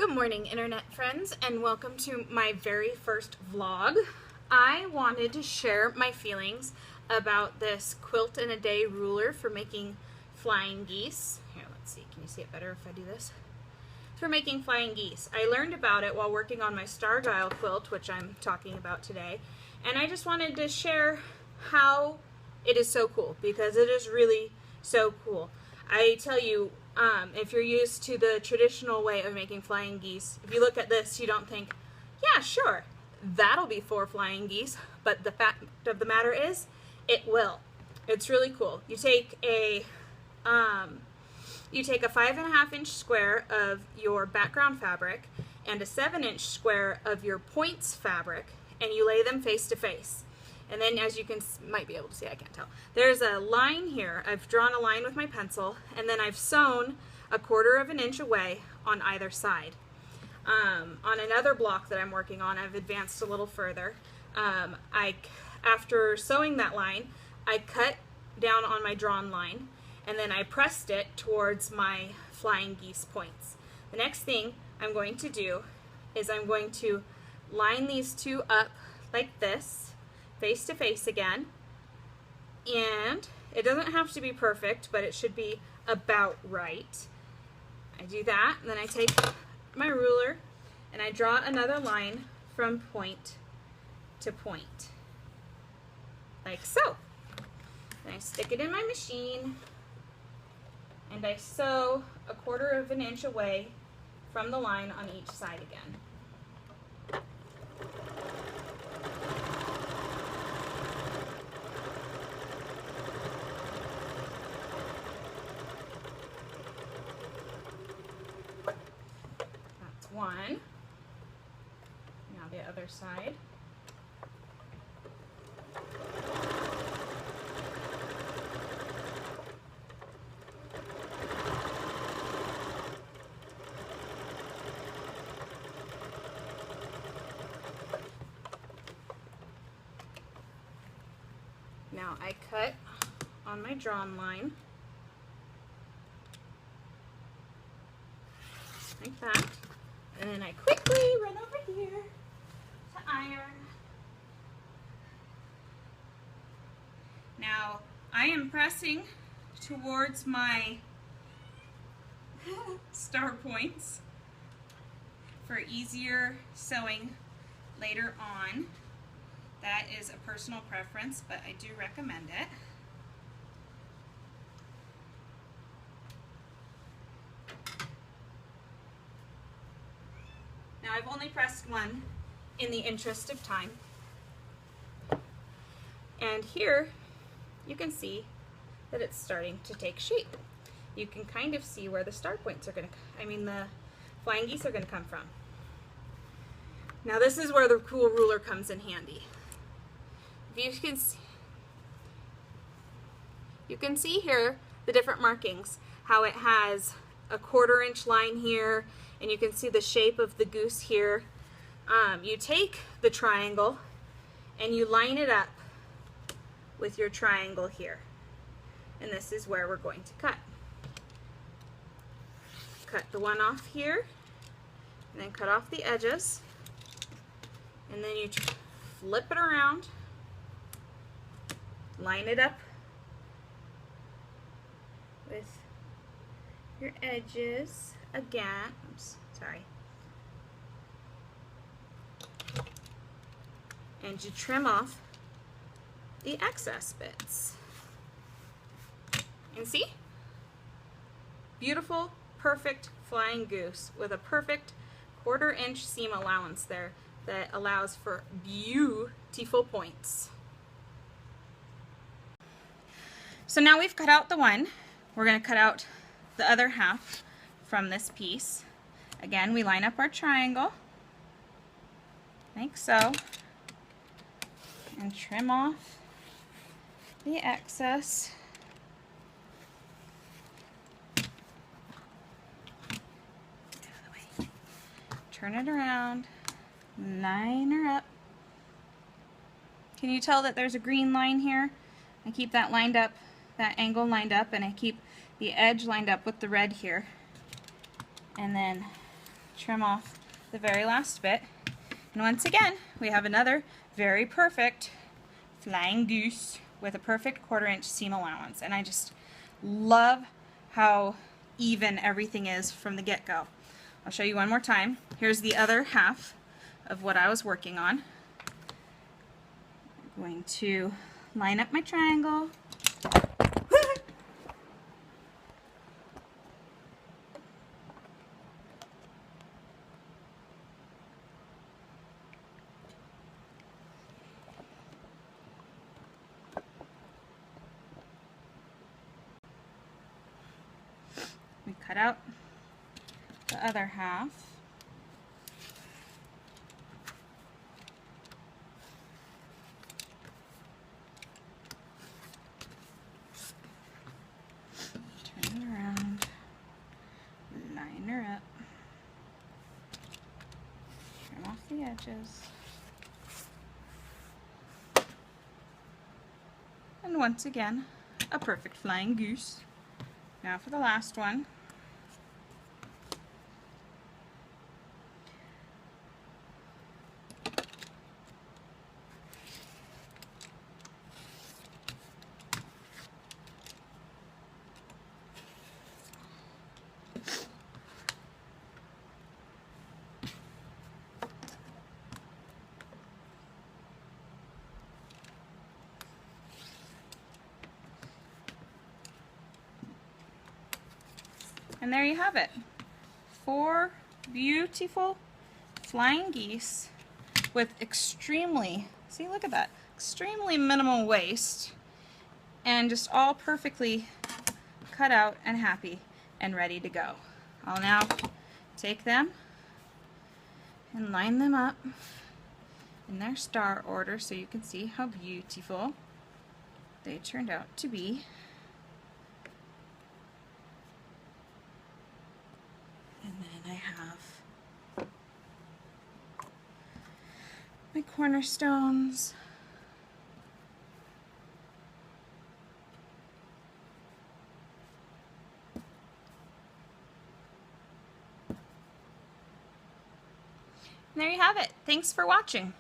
Good morning, internet friends, and welcome to my very first vlog. I wanted to share my feelings about this quilt in a day ruler for making flying geese. Here, let's see, can you see it better if I do this? For making flying geese. I learned about it while working on my Stargyle quilt, which I'm talking about today, and I just wanted to share how it is so cool, because it is really so cool. I tell you, if you're used to the traditional way of making flying geese, if you look at this, you don't think, yeah, sure, that'll be 4 flying geese, but the fact of the matter is, it will. It's really cool. You take a 5.5-inch square of your background fabric and a 7-inch square of your points fabric, and you lay them face to face. And then, as you might be able to see, I can't tell, there's a line here. I've drawn a line with my pencil, and then I've sewn a 1/4 of an inch away on either side. On another block that I'm working on, I've advanced a little further. After sewing that line, I cut down on my drawn line, and then I pressed it towards my flying geese points. The next thing I'm going to do is I'm going to line these two up like this, face to face again, and it doesn't have to be perfect, but it should be about right. I do that, and then I take my ruler and I draw another line from point to point, like so. Then I stick it in my machine, and I sew a 1/4 of an inch away from the line on each side again. One. Now the other side. Now I cut on my drawn line like that. And then I quickly run over here to iron. Now I am pressing towards my star points for easier sewing later on. That is a personal preference, but I do recommend it. Now I've only pressed one in the interest of time. And here you can see that it's starting to take shape. You can kind of see where the star points are the flying geese are going to come from. Now this is where the cool ruler comes in handy. If you can see here the different markings, how it has a 1/4 inch line here, and you can see the shape of the goose here. You take the triangle and you line it up with your triangle here, and this is where we're going to cut. Cut the one off here, and then cut off the edges, and then you flip it around, line it up with your edges again. Oops, sorry. And you trim off the excess bits. And see? Beautiful, perfect flying goose with a perfect 1/4 inch seam allowance there that allows for beautiful points. So now we've cut out the one. We're going to cut out the other half from this piece. Again, we line up our triangle like so and trim off the excess. Turn it around, line her up. Can you tell that there's a green line here? I keep that lined up, that angle lined up, and I keep the edge lined up with the red here. And then trim off the very last bit. And once again, we have another very perfect flying goose with a perfect 1/4 inch seam allowance. And I just love how even everything is from the get-go. I'll show you one more time. Here's the other half of what I was working on. I'm going to line up my triangle. We cut out the other half. Turn it around, line her up, trim off the edges, and once again, a perfect flying goose. Now for the last one. And there you have it. 4 beautiful flying geese with extremely, see, look at that, extremely minimal waste, and just all perfectly cut out and happy and ready to go. I'll now take them and line them up in their star order so you can see how beautiful they turned out to be. And then I have my cornerstones. And there you have it. Thanks for watching.